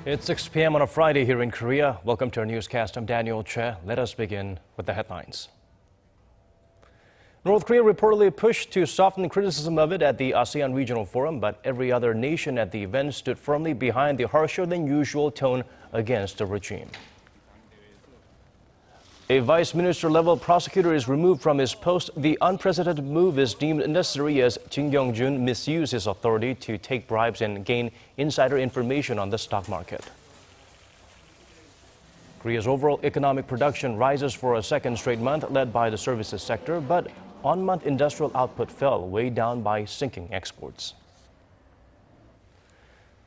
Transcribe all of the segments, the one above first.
It's 6 p.m. on a Friday here in Korea. Welcome to our newscast. I'm Daniel Che. Let us begin with the headlines. North Korea reportedly pushed to soften criticism of it at the ASEAN Regional Forum, but every other nation at the event stood firmly behind the harsher than usual tone against the regime. A vice minister-level prosecutor is removed from his post. The unprecedented move is deemed necessary as Kim Jong-un misused his authority to take bribes and gain insider information on the stock market. Korea's overall economic production rises for a second straight month, led by the services sector, but on-month industrial output fell, weighed down by sinking exports.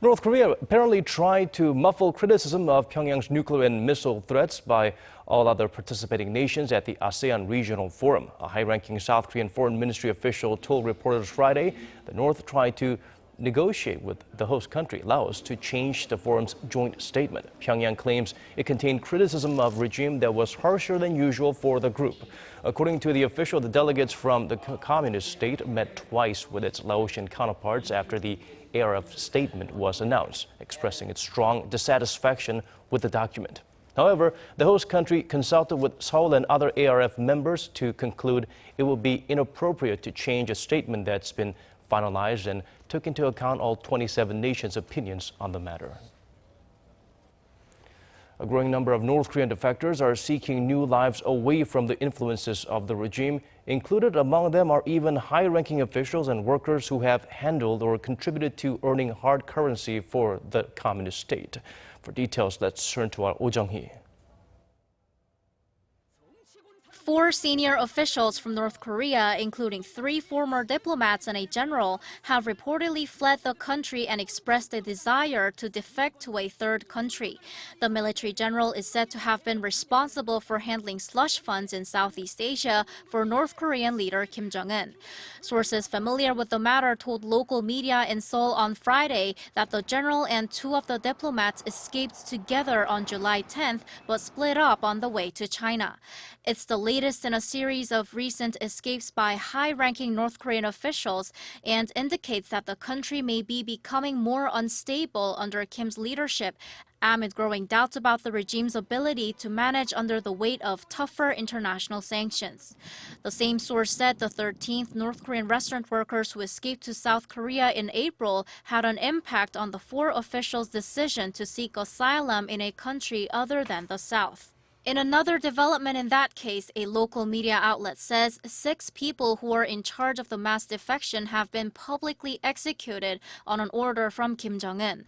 North Korea apparently tried to muffle criticism of Pyongyang's nuclear and missile threats by all other participating nations at the ASEAN Regional Forum. A high-ranking South Korean foreign ministry official told reporters Friday the North tried to negotiate with the host country, Laos, to change the forum's joint statement. Pyongyang claims it contained criticism of regime that was harsher than usual for the group. According to the official, the delegates from the communist state met twice with its Laotian counterparts after the ARF statement was announced, expressing its strong dissatisfaction with the document. However, the host country consulted with Seoul and other ARF members to conclude it would be inappropriate to change a statement that's been finalized and took into account all 27 nations' opinions on the matter. A growing number of North Korean defectors are seeking new lives away from the influences of the regime. Included among them are even high-ranking officials and workers who have handled or contributed to earning hard currency for the communist state. For details, let's turn to our Oh Jung-hee. 4 senior officials from North Korea, including 3 former diplomats and a general, have reportedly fled the country and expressed a desire to defect to a third country. The military general is said to have been responsible for handling slush funds in Southeast Asia for North Korean leader Kim Jong-un. Sources familiar with the matter told local media in Seoul on Friday that the general and 2 of the diplomats escaped together on July 10th but split up on the way to China. It's the latest in a series of recent escapes by high-ranking North Korean officials and indicates that the country may be becoming more unstable under Kim's leadership amid growing doubts about the regime's ability to manage under the weight of tougher international sanctions. The same source said the 13th North Korean restaurant workers who escaped to South Korea in April had an impact on the 4 officials' decision to seek asylum in a country other than the South. In another development in that case, a local media outlet says 6 people who were in charge of the mass defection have been publicly executed on an order from Kim Jong-un.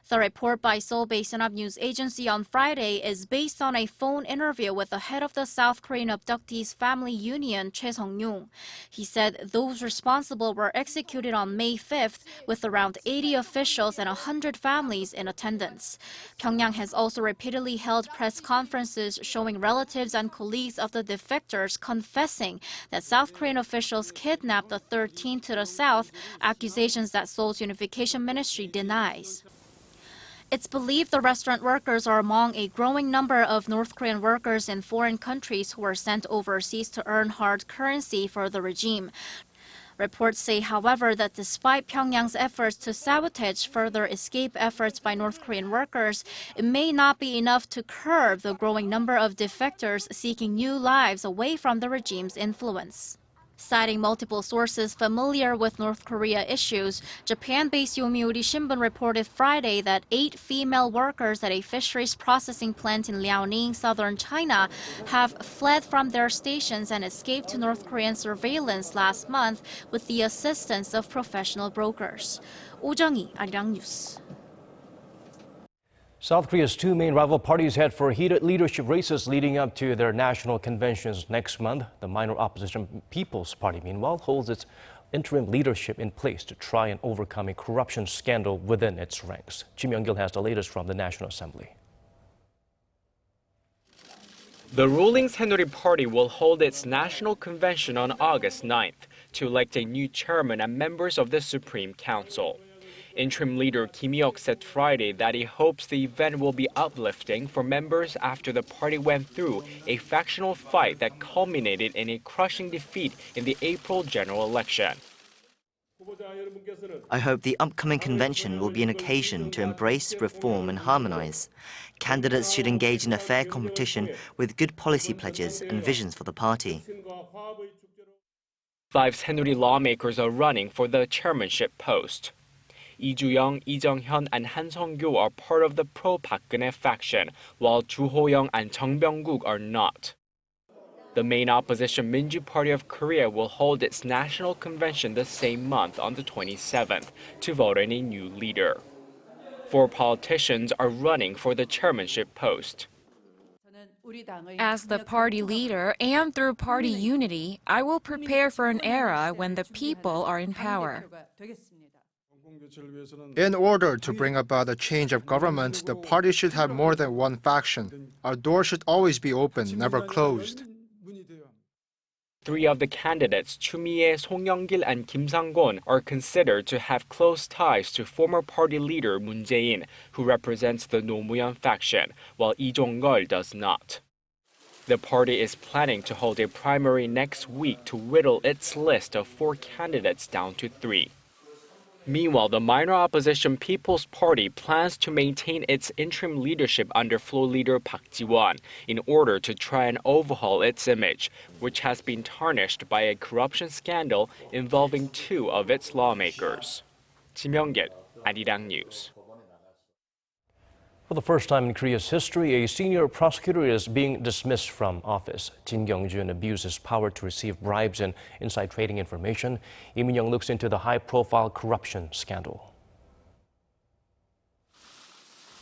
The report by Seoul-based Yonhap news agency on Friday is based on a phone interview with the head of the South Korean abductees' family union, Choi Sung-yung. He said those responsible were executed on May 5th, with around 80 officials and 100 families in attendance. Pyongyang has also repeatedly held press conferences showing relatives and colleagues of the defectors confessing that South Korean officials kidnapped the 13 to the south, accusations that Seoul's unification ministry denies. It's believed the restaurant workers are among a growing number of North Korean workers in foreign countries who were sent overseas to earn hard currency for the regime. Reports say, however, that despite Pyongyang's efforts to sabotage further escape efforts by North Korean workers, it may not be enough to curb the growing number of defectors seeking new lives away from the regime's influence. Citing multiple sources familiar with North Korea issues, Japan-based Yomiuri Shimbun reported Friday that 8 female workers at a fisheries processing plant in Liaoning, southern China, have fled from their stations and escaped to North Korean surveillance last month with the assistance of professional brokers. Oh Jung-hee, Arirang News. South Korea's 2 main rival parties head for heated leadership races leading up to their national conventions next month. The minor opposition People's Party, meanwhile, holds its interim leadership in place to try and overcome a corruption scandal within its ranks. Kim Young-gil has the latest from the National Assembly. The ruling Saenuri Party will hold its national convention on August 9th to elect a new chairman and members of the Supreme Council. Interim leader Kim Il-suk said Friday that he hopes the event will be uplifting for members after the party went through a factional fight that culminated in a crushing defeat in the April general election. I hope the upcoming convention will be an occasion to embrace, reform and harmonize. Candidates should engage in a fair competition with good policy pledges and visions for the party. 5 Saenuri lawmakers are running for the chairmanship post. Lee Ju-young, Lee Jung-hyun, and Han Song-kyo are part of the pro-Park Geun-hye faction, while Ju Ho-young and Chung Byung-guk are not. The main opposition Minju Party of Korea will hold its national convention the same month on the 27th to vote in a new leader. 4 politicians are running for the chairmanship post. As the party leader and through party unity, I will prepare for an era when the people are in power. In order to bring about a change of government, the party should have more than one faction. Our door should always be open, never closed. 3 of the candidates, Choo Mi-hye, Song Young-gil, and Kim Sang-gon, are considered to have close ties to former party leader Moon Jae-in, who represents the Nomuyan faction, while Lee Jong-geol does not. The party is planning to hold a primary next week to whittle its list of 4 candidates down to 3. Meanwhile, the minor opposition People's Party plans to maintain its interim leadership under floor leader Park Ji-won in order to try and overhaul its image, which has been tarnished by a corruption scandal involving 2 of its lawmakers. Kim Young-gil, Arirang News. For the first time in Korea's history, a senior prosecutor is being dismissed from office. Jin Kyung-jun abused his power to receive bribes and inside trading information. Lee Min-young looks into the high-profile corruption scandal.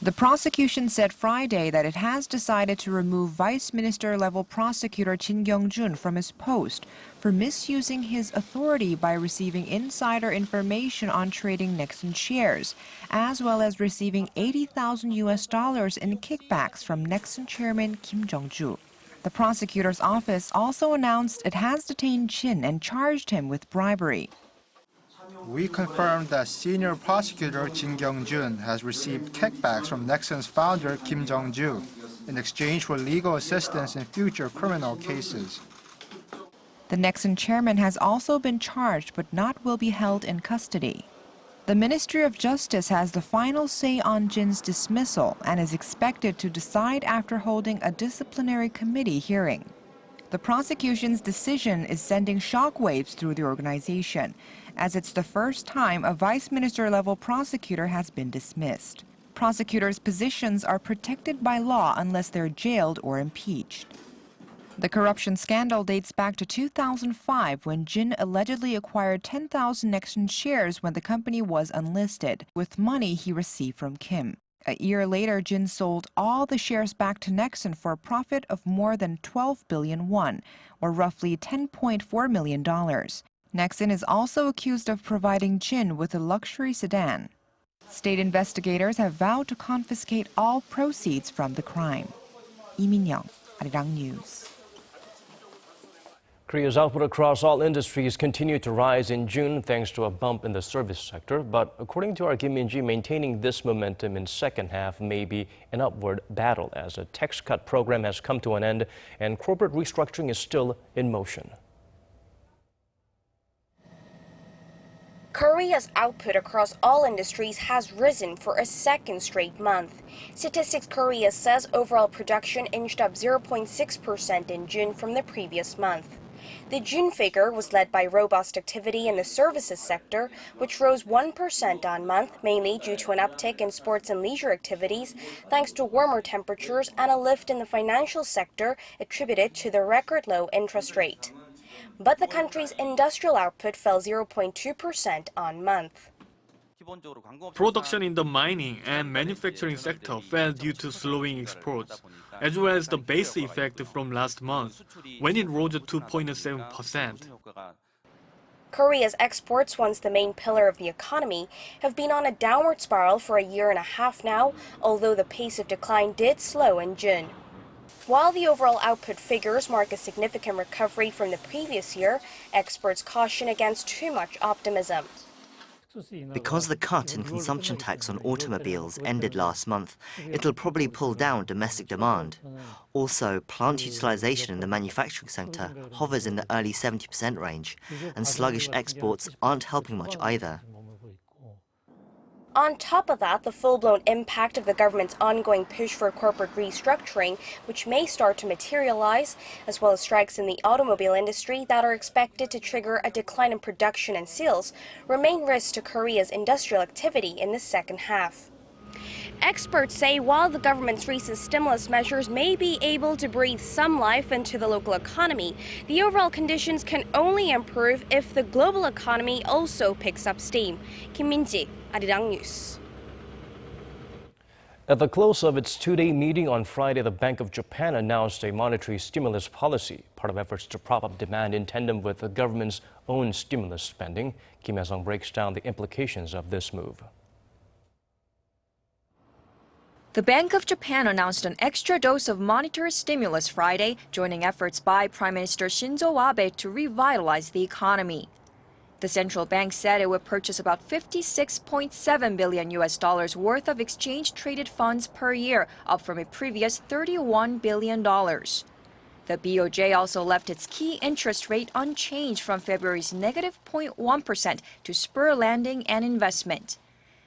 The prosecution said Friday that it has decided to remove Vice Minister-level prosecutor Jin Kyung-jun from his post for misusing his authority by receiving insider information on trading Nexon shares, as well as receiving $80,000 in kickbacks from Nexon chairman Kim Jong-ju. The prosecutor's office also announced it has detained Jin and charged him with bribery. We confirmed that senior prosecutor Jin Kyung-jun has received kickbacks from Nexon's founder Kim Jong-ju in exchange for legal assistance in future criminal cases. The Nexon chairman has also been charged but will be held in custody. The Ministry of Justice has the final say on Jin's dismissal and is expected to decide after holding a disciplinary committee hearing. The prosecution's decision is sending shockwaves through the organization, as it's the first time a vice minister-level prosecutor has been dismissed. Prosecutors' positions are protected by law unless they're jailed or impeached. The corruption scandal dates back to 2005 when Jin allegedly acquired 10,000 Nexon shares when the company was unlisted, with money he received from Kim. A year later, Jin sold all the shares back to Nexon for a profit of more than 12 billion won, or roughly $10.4 million. Nexon is also accused of providing Jin with a luxury sedan. State investigators have vowed to confiscate all proceeds from the crime. Lee Min-young, Arirang News. Korea's output across all industries continued to rise in June thanks to a bump in the service sector. But according to our Kim Min-ji, maintaining this momentum in second half may be an upward battle as a tax cut program has come to an end and corporate restructuring is still in motion. Korea's output across all industries has risen for a second straight month. Statistics Korea says overall production inched up 0.6% in June from the previous month. The June figure was led by robust activity in the services sector, which rose 1% on month, mainly due to an uptick in sports and leisure activities, thanks to warmer temperatures and a lift in the financial sector attributed to the record low interest rate. But the country's industrial output fell 0.2% on month. Production in the mining and manufacturing sector fell due to slowing exports, as well as the base effect from last month, when it rose 2.7%. Korea's exports, once the main pillar of the economy, have been on a downward spiral for a year and a half now, although the pace of decline did slow in June. While the overall output figures mark a significant recovery from the previous year, experts caution against too much optimism. Because the cut in consumption tax on automobiles ended last month, it'll probably pull down domestic demand. Also, plant utilization in the manufacturing sector hovers in the early 70% range, and sluggish exports aren't helping much either. On top of that, the full-blown impact of the government's ongoing push for corporate restructuring, which may start to materialize, as well as strikes in the automobile industry that are expected to trigger a decline in production and sales, remain risks to Korea's industrial activity in the second half. Experts say while the government's recent stimulus measures may be able to breathe some life into the local economy, the overall conditions can only improve if the global economy also picks up steam. Kim Min-ji, Arirang News. At the close of its two-day meeting on Friday, the Bank of Japan announced a monetary stimulus policy, part of efforts to prop up demand in tandem with the government's own stimulus spending. Kim Hye-sung breaks down the implications of this move. The Bank of Japan announced an extra dose of monetary stimulus Friday, joining efforts by Prime Minister Shinzo Abe to revitalize the economy. The central bank said it would purchase about $56.7 billion worth of exchange-traded funds per year, up from a previous $31 billion. The BOJ also left its key interest rate unchanged from February's negative 0.1% to spur lending and investment.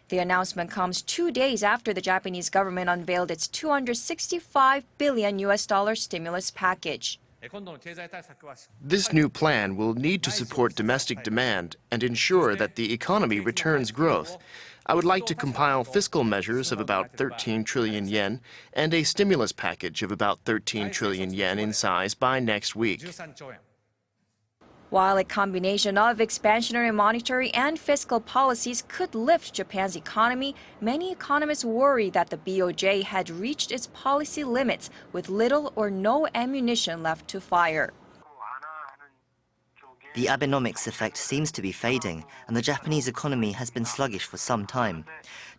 The announcement comes 2 days after the Japanese government unveiled its $265 billion stimulus package. This new plan will need to support domestic demand and ensure that the economy returns growth. I would like to compile fiscal measures of about 13 trillion yen and a stimulus package of about 13 trillion yen in size by next week. While a combination of expansionary monetary and fiscal policies could lift Japan's economy, many economists worry that the BOJ had reached its policy limits with little or no ammunition left to fire. The Abenomics effect seems to be fading, and the Japanese economy has been sluggish for some time.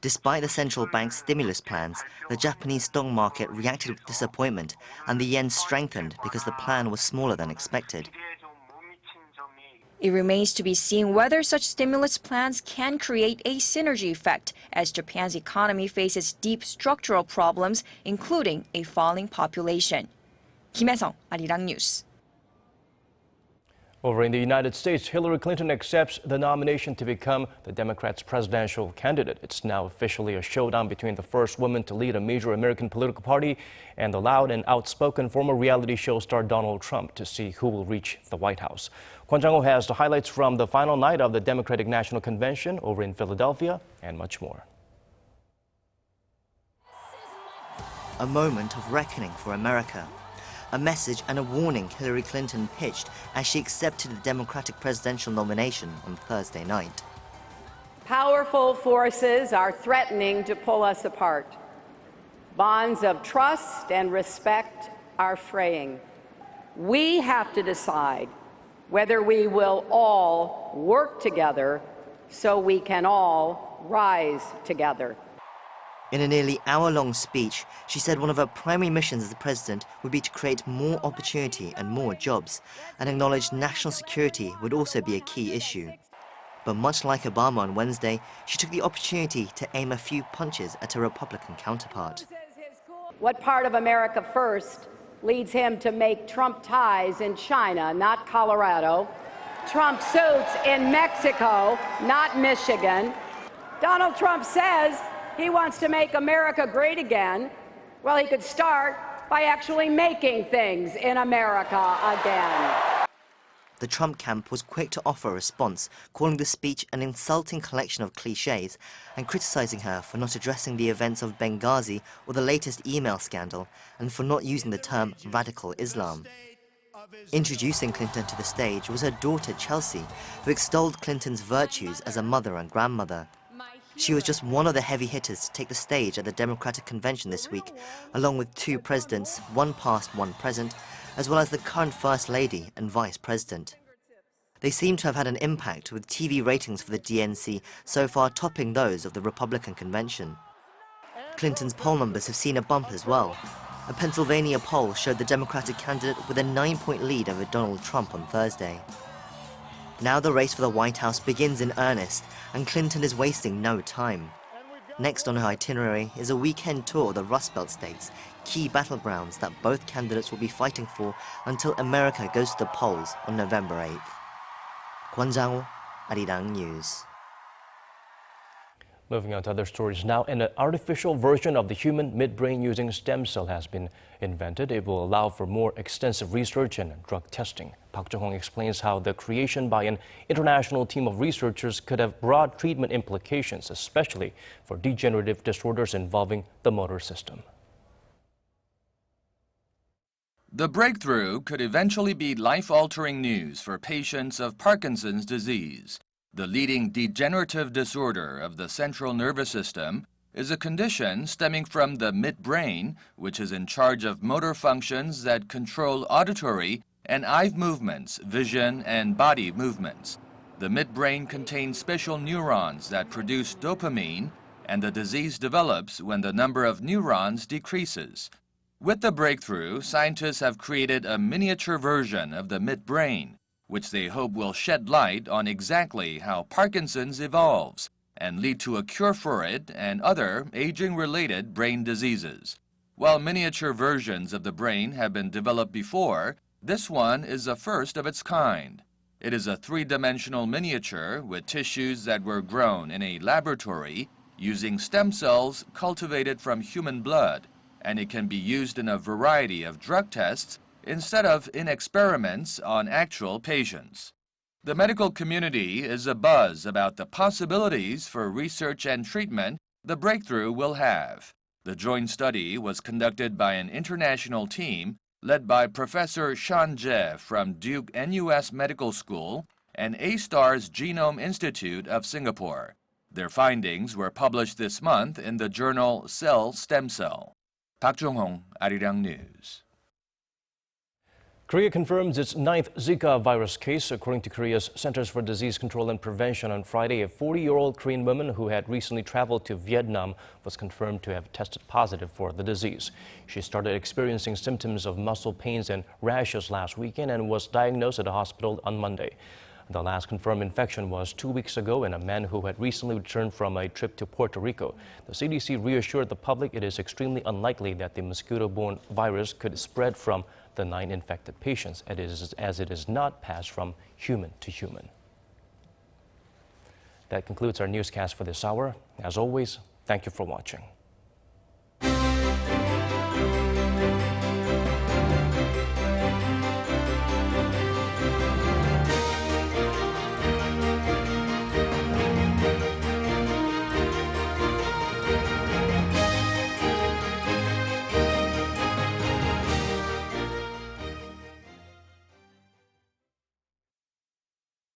Despite the central bank's stimulus plans, the Japanese stock market reacted with disappointment, and the yen strengthened because the plan was smaller than expected. It remains to be seen whether such stimulus plans can create a synergy effect as Japan's economy faces deep structural problems, including a falling population. Kim Hye-sung, Arirang News. Over in the United States, Hillary Clinton accepts the nomination to become the Democrats' presidential candidate. It's now officially a showdown between the first woman to lead a major American political party and the loud and outspoken former reality show star Donald Trump to see who will reach the White House. Kwon Jang-ho has the highlights from the final night of the Democratic National Convention over in Philadelphia and much more. A moment of reckoning for America. A message and a warning Hillary Clinton pitched as she accepted the Democratic presidential nomination on Thursday night. Powerful forces are threatening to pull us apart. Bonds of trust and respect are fraying. We have to decide whether we will all work together so we can all rise together. In a nearly hour-long speech, she said one of her primary missions as the president would be to create more opportunity and more jobs, and acknowledged national security would also be a key issue. But much like Obama on Wednesday, she took the opportunity to aim a few punches at her Republican counterpart. What part of America first leads him to make Trump ties in China, not Colorado, Trump suits in Mexico, not Michigan? Donald Trump says he wants to make America great again. Well, he could start by actually making things in America again. The Trump camp was quick to offer a response, calling the speech an insulting collection of cliches and criticizing her for not addressing the events of Benghazi or the latest email scandal, and for not using the term radical Islam. Introducing Clinton to the stage was her daughter Chelsea, who extolled Clinton's virtues as a mother and grandmother. She was just one of the heavy hitters to take the stage at the Democratic Convention this week, along with two presidents, one past, one present, as well as the current First Lady and Vice President. They seem to have had an impact, with TV ratings for the DNC so far topping those of the Republican Convention. Clinton's poll numbers have seen a bump as well. A Pennsylvania poll showed the Democratic candidate with a 9-point lead over Donald Trump on Thursday. Now the race for the White House begins in earnest, and Clinton is wasting no time. Next on her itinerary is a weekend tour of the Rust Belt states, key battlegrounds that both candidates will be fighting for until America goes to the polls on November 8th. Kwon Jang-woo, Arirang News. Moving on to other stories now, an artificial version of the human midbrain using stem cell has been invented. It will allow for more extensive research and drug testing. Park Jung-hong explains how the creation by an international team of researchers could have broad treatment implications, especially for degenerative disorders involving the motor system. The breakthrough could eventually be life-altering news for patients of Parkinson's disease. The leading degenerative disorder of the central nervous system is a condition stemming from the midbrain, which is in charge of motor functions that control auditory and eye movements, vision, and body movements. The midbrain contains special neurons that produce dopamine, and the disease develops when the number of neurons decreases. With the breakthrough, scientists have created a miniature version of the midbrain, which they hope will shed light on exactly how Parkinson's evolves and lead to a cure for it and other aging-related brain diseases. While miniature versions of the brain have been developed before, this one is a first of its kind. It is a three-dimensional miniature with tissues that were grown in a laboratory using stem cells cultivated from human blood, and it can be used in a variety of drug tests instead of in experiments on actual patients. The medical community is abuzz about the possibilities for research and treatment the breakthrough will have. The joint study was conducted by an international team led by Professor Sean Jie from Duke NUS Medical School and A-STAR's Genome Institute of Singapore. Their findings were published this month in the journal Cell Stem Cell. Park Jung-hong, Arirang News. Korea confirms its 9th Zika virus case. According to Korea's Centers for Disease Control and Prevention on Friday, a 40-year-old Korean woman who had recently traveled to Vietnam was confirmed to have tested positive for the disease. She started experiencing symptoms of muscle pains and rashes last weekend and was diagnosed at a hospital on Monday. The last confirmed infection was 2 weeks ago in a man who had recently returned from a trip to Puerto Rico. The CDC reassured the public it is extremely unlikely that the mosquito-borne virus could spread from the 9 infected patients, as it is not passed from human to human. That concludes our newscast for this hour. As always, thank you for watching.